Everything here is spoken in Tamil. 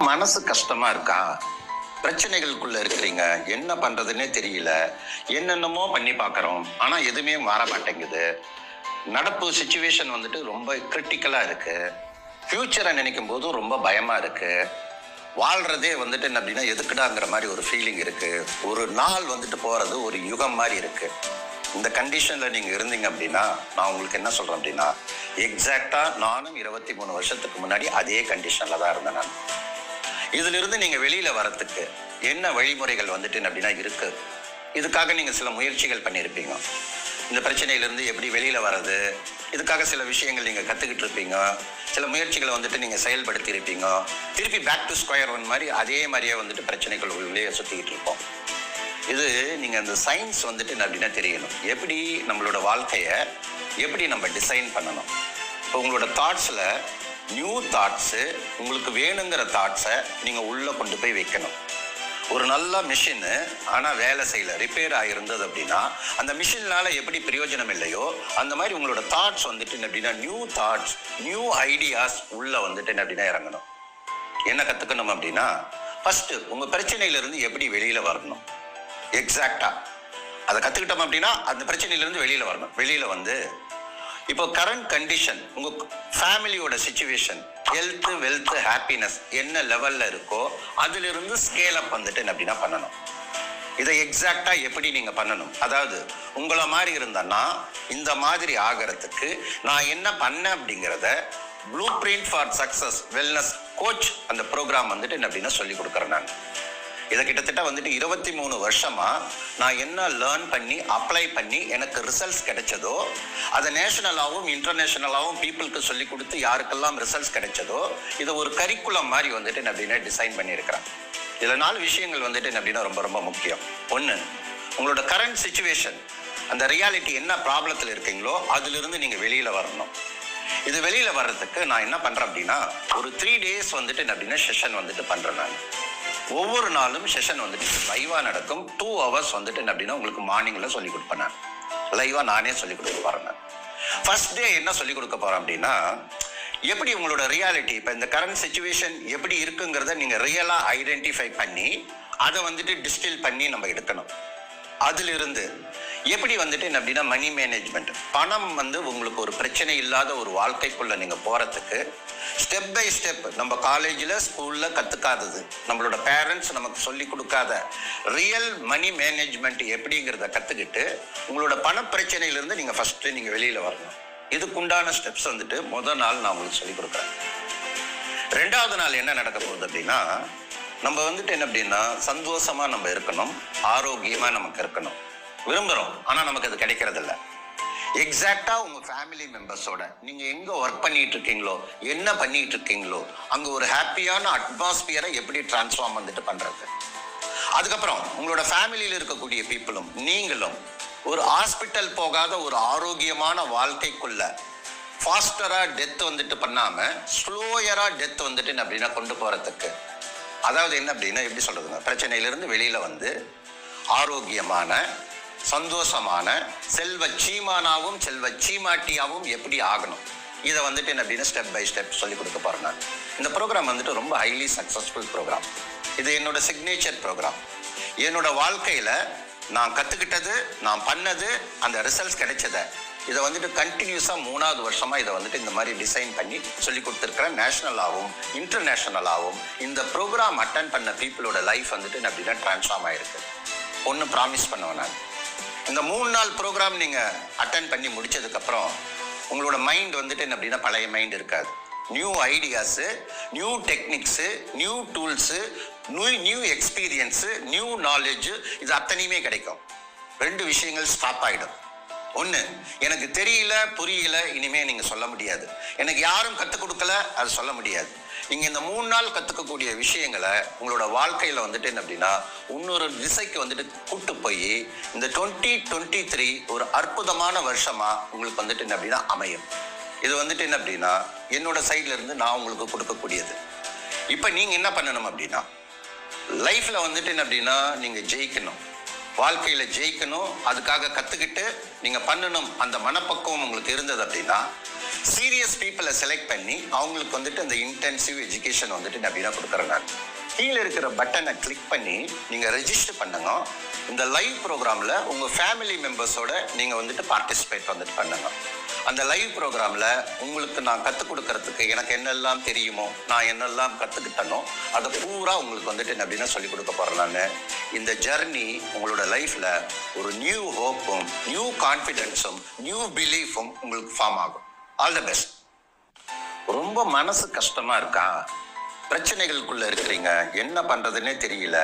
மனசு கஷ்டமா இருக்கா? பிரச்சனைகளுக்குள்ள இருக்கிறீங்க. என்ன பண்றதுன்னே தெரியல. என்னென்னமோ பண்ணி பார்க்குறோம். ஆனா எதுவுமே மாற மாட்டேங்குது. நடப்பு சிச்சுவேஷன் வந்துட்டு ரொம்ப கிரிட்டிக்கலா இருக்கு. ஃபியூச்சரை நினைக்கும் போது ரொம்ப பயமா இருக்கு. வாழ்றதே வந்துட்டு என்ன அப்படின்னா எதுக்குடாங்கிற மாதிரி ஒரு ஃபீலிங் இருக்கு. ஒரு நாள் வந்துட்டு போறது ஒரு யுகம் மாதிரி இருக்கு. இந்த கண்டிஷன்ல நீங்க இருந்தீங்க அப்படின்னா நான் உங்களுக்கு என்ன சொல்றேன் அப்படின்னா எக்ஸாக்டா நானும் 23 வருஷத்துக்கு முன்னாடி அதே கண்டிஷன்ல தான் இருந்தேன் நான். இதுல இருந்து நீங்க வெளியில வரத்துக்கு என்ன வழிமுறைகள் வந்துட்டு அப்படின்னா இருக்கு. இதுக்காக நீங்க சில முயற்சிகள் பண்ணியிருப்பீங்க. இந்த பிரச்சனையிலிருந்து எப்படி வெளியில வர்றது, இதுக்காக சில விஷயங்கள் நீங்க கத்துக்கிட்டு இருப்பீங்க. சில முயற்சிகளை வந்துட்டு நீங்க செயல்படுத்தி இருப்பீங்க. திருப்பி பேக் டு ஸ்கொயர் ஒன் மாதிரி அதே மாதிரியே வந்துட்டு பிரச்சனைகள் உள்ளே சுத்திக்கிட்டு இருப்போம். இது நீங்க அந்த சயின்ஸ் வந்துட்டு அப்படின்னா தெரியணும். எப்படி நம்மளோட வாழ்க்கைய எப்படி நம்ம டிசைன் பண்ணணும். இப்போ உங்களோட தாட்ஸ்ல நியூ தாட்ஸு, உங்களுக்கு வேணுங்கிற தாட்ஸை நீங்கள் உள்ளே கொண்டு போய் வைக்கணும். ஒரு நல்ல மிஷினு ஆனால் வேலை செய்யலை, ரிப்பேர் ஆகிருந்தது அப்படின்னா அந்த மிஷினால் எப்படி பிரயோஜனம் இல்லையோ அந்த மாதிரி உங்களோட தாட்ஸ் வந்துட்டு அப்படின்னா நியூ தாட்ஸ், நியூ ஐடியாஸ் உள்ளே வந்துட்டு அப்படின்னா இறங்கணும். என்ன கற்றுக்கணும் அப்படின்னா ஃபஸ்ட்டு உங்கள் பிரச்சனையிலேருந்து எப்படி வெளியில் வரணும். எக்ஸாக்டாக அதை கற்றுக்கிட்டோம் அப்படின்னா அந்த பிரச்சனையிலேருந்து வெளியில் வரணும். வெளியில் வந்து இப்போ கரண்ட் கண்டிஷன், உங்க ஃபேமிலியோட சிச்சுவேஷன், ஹெல்த், வெல்த், ஹாப்பினஸ் என்ன லெவல்ல இருக்கோ அதிலிருந்து ஸ்கேல் அப் வந்துட்டு அப்படின்னா பண்ணணும். இதை எக்ஸாக்டா எப்படி நீங்க பண்ணணும், அதாவது உங்களை மாதிரி இருந்தேன்னா இந்த மாதிரி ஆகிறதுக்கு நான் என்ன பண்ணேன் அப்படிங்கிறத blue print for success wellness coach அந்த ப்ரோக்ராம் வந்துட்டு அப்படின்னா சொல்லி கொடுக்குறேன் நான். இதை கிட்டத்தட்ட வந்துட்டு 23 வருஷமா நான் என்ன லேர்ன் பண்ணி அப்ளை பண்ணி எனக்கு ரிசல்ட்ஸ் கிடைச்சதோ அதை நேஷனலாகவும் இன்டர்நேஷனலாகவும் பீப்புளுக்கு சொல்லி கொடுத்து யாருக்கெல்லாம் ரிசல்ட்ஸ் கிடைச்சதோ இதை ஒரு கரிக்குலம் மாதிரி வந்துட்டு அப்படின்னா டிசைன் பண்ணியிருக்கிறேன். இதில் 4 விஷயங்கள் வந்துட்டு அப்படின்னா ரொம்ப ரொம்ப முக்கியம். ஒன்று, உங்களோட கரண்ட் சிச்சுவேஷன், அந்த ரியாலிட்டி என்ன ப்ராப்ளத்தில் இருக்கீங்களோ அதிலிருந்து நீங்கள் வெளியில் வரணும். இது வெளியில் வர்றதுக்கு நான் என்ன பண்ணுறேன் அப்படின்னா ஒரு 3 days வந்துட்டு அப்படின்னா செஷன் வந்துட்டு பண்ணுறேன் நான். ஒவ்வொரு நாளும் செஷன் வந்துட்டு லைவாக நடக்கும். 2 hours வந்துட்டு அப்படின்னா உங்களுக்கு மார்னிங்கில் சொல்லிக் கொடுப்பேன் நான். லைவாக நானே சொல்லிக் கொடுக்க போகிறேன் நான். ஃபர்ஸ்ட் டே என்ன சொல்லிக் கொடுக்க போகிறேன் அப்படின்னா எப்படி உங்களோட ரியாலிட்டி இப்போ இந்த கரண்ட் சிச்சுவேஷன் எப்படி இருக்குங்கிறத நீங்கள் ரியலாக ஐடென்டிஃபை பண்ணி அதை வந்துட்டு டிஸ்டில் பண்ணி நம்ம எடுக்கணும். அதிலிருந்து எப்படி வந்துட்டு என்ன அப்படின்னா மணி மேனேஜ்மெண்ட், பணம் வந்து உங்களுக்கு ஒரு பிரச்சனை இல்லாத ஒரு வாழ்க்கைக்குள்ள நீங்க போறதுக்கு ஸ்டெப் பை ஸ்டெப் நம்ம காலேஜில் ஸ்கூலில் கற்றுக்காதது, நம்மளோட பேரண்ட்ஸ் நமக்கு சொல்லி கொடுக்காத ரியல் மணி மேனேஜ்மெண்ட் எப்படிங்கிறத கற்றுக்கிட்டு உங்களோட பண பிரச்சனையிலிருந்து நீங்கள் ஃபஸ்ட்டு நீங்கள் வெளியில் வரணும். இதுக்குண்டான ஸ்டெப்ஸ் வந்துட்டு முதல் நாள் நான் உங்களுக்கு சொல்லி கொடுக்குறேன். 2வது நாள் என்ன நடக்க போகுது அப்படின்னா நம்ம வந்துட்டு என்ன அப்படின்னா சந்தோஷமாக நம்ம இருக்கணும், ஆரோக்கியமாக நமக்கு இருக்கணும் விரும்புகிறோம். ஆனால் நமக்கு அது கிடைக்கிறதில்ல. எக்ஸாக்டாக உங்கள் ஃபேமிலி மெம்பர்ஸோட நீங்கள் எங்கே ஒர்க் பண்ணிட்டு இருக்கீங்களோ என்ன பண்ணிட்டு இருக்கீங்களோ அங்கே ஒரு ஹாப்பியான அட்மாஸ்பியரை எப்படி டிரான்ஸ்ஃபார்ம் வந்துட்டு பண்ணுறது. அதுக்கப்புறம் உங்களோட ஃபேமிலியில் இருக்கக்கூடிய பீப்புளும் நீங்களும் ஒரு ஹாஸ்பிட்டல் போகாத ஒரு ஆரோக்கியமான வாழ்க்கைக்குள்ள ஃபாஸ்டராக டெத் வந்துட்டு பண்ணாமல் ஸ்லோயராக டெத் வந்துட்டு அப்படின்னா கொண்டு போகிறதுக்கு, அதாவது என்ன அப்படின்னா எப்படி சொல்கிறதுங்க, பிரச்சனையிலிருந்து வெளியில் வந்து ஆரோக்கியமான சந்தோஷமான செல்வ சீமானாவும் செல்வ சீமாட்டியாவும் எப்படி ஆகணும், இதை வந்துட்டு என்ன அப்படின்னா ஸ்டெப் பை ஸ்டெப் சொல்லி கொடுக்க போகிறேன் நான். இந்த ப்ரோக்ராம் வந்துட்டு ரொம்ப ஹைலி சக்ஸஸ்ஃபுல் ப்ரோக்ராம். இது என்னோட சிக்னேச்சர் ப்ரோக்ராம். என்னோட வாழ்க்கையில் நான் கற்றுக்கிட்டது, நான் பண்ணது, அந்த ரிசல்ட்ஸ் கிடைச்சதை இதை வந்துட்டு கண்டினியூஸாக 3வது வருஷமாக இதை வந்துட்டு இந்த மாதிரி டிசைன் பண்ணி சொல்லி கொடுத்துருக்குறேன். நேஷனலாகவும் இன்டர்நேஷனலாகவும் இந்த ப்ரோக்ராம் அட்டன் பண்ண பீப்புளோட லைஃப் வந்துட்டு அப்படின்னா டிரான்ஸ்ஃபார்ம் ஆகிருக்கு. ஒன்று ப்ராமிஸ் பண்ணுவேன் நான், இந்த 3 நாள் ப்ரோக்ராம் நீங்கள் அட்டன் பண்ணி முடிச்சதுக்கப்புறம் உங்களோட மைண்ட் வந்துட்டு என்ன அப்படின்னா பழைய மைண்ட் இருக்காது. New ideas, new techniques, new tools, new experience, new knowledge, இது அத்தனையுமே கிடைக்கும். 2 விஷயங்கள் ஸ்டாப் ஆகிடும். ஒன்று, எனக்கு தெரியல புரியல இனிமே நீங்கள் சொல்ல முடியாது. எனக்கு யாரும் கற்றுக் கொடுக்கல அது சொல்ல முடியாது. நீங்கள் இந்த 3 நாள் கற்றுக்கக்கூடிய விஷயங்களை உங்களோட வாழ்க்கையில் வந்துட்டு என்ன அப்படின்னா இன்னொரு திசைக்கு வந்துட்டு கூட்டு போய் இந்த 2023 ஒரு அற்புதமான வருஷமாக உங்களுக்கு வந்துட்டு என்ன அப்படின்னா அமையும். இது வந்துட்டு என்ன அப்படின்னா என்னோட சைட்ல இருந்து நான் உங்களுக்கு கொடுக்கக்கூடியது. இப்போ நீங்கள் என்ன பண்ணணும் அப்படின்னா லைஃப்பில் வந்துட்டு என்ன அப்படின்னா நீங்கள் ஜெயிக்கணும், வாழ்க்கையில் ஜெயிக்கணும், அதுக்காக கற்றுக்கிட்டு நீங்கள் பண்ணணும். அந்த மனப்பக்குவம் உங்களுக்கு இருந்தது அப்படின்னா சீரியஸ் பீப்புளை செலக்ட் பண்ணி அவங்களுக்கு வந்துட்டு அந்த இன்டென்சிவ் எஜுகேஷன் வந்துட்டு நவீனா கொடுக்குறேன் நான். கீழே இருக்கிற பட்டனை கிளிக் பண்ணி நீங்கள் ரெஜிஸ்டர் பண்ணுங்க. இந்த லைவ் ப்ரோக்ராமில் உங்கள் ஃபேமிலி மெம்பர்ஸோட நீங்கள் வந்துட்டு பார்ட்டிசிபேட் வந்துட்டு பண்ணுங்க. அந்த லைவ் ப்ரோக்ராமில் உங்களுக்கு நான் கற்றுக் கொடுக்கறதுக்கு எனக்கு என்னெல்லாம் தெரியுமோ, நான் என்னெல்லாம் கற்றுக்கிட்டனோ அதை பூரா உங்களுக்கு வந்துட்டு நவீனா சொல்லிக் கொடுக்க போகிறேன் நான். இந்த ஜர்னி உங்களோட லைஃப்பில் ஒரு நியூ ஹோப்பும் நியூ கான்ஃபிடென்ஸும் நியூ பிலீஃபும் உங்களுக்கு ஃபார்ம் ஆகும். All the best. ரொம்ப மனசு கஷ்டமா இருக்கா, பிரச்சனைகளுக்குள்ள இருக்கிறீங்க, என்ன பண்றதுன்னே தெரியல,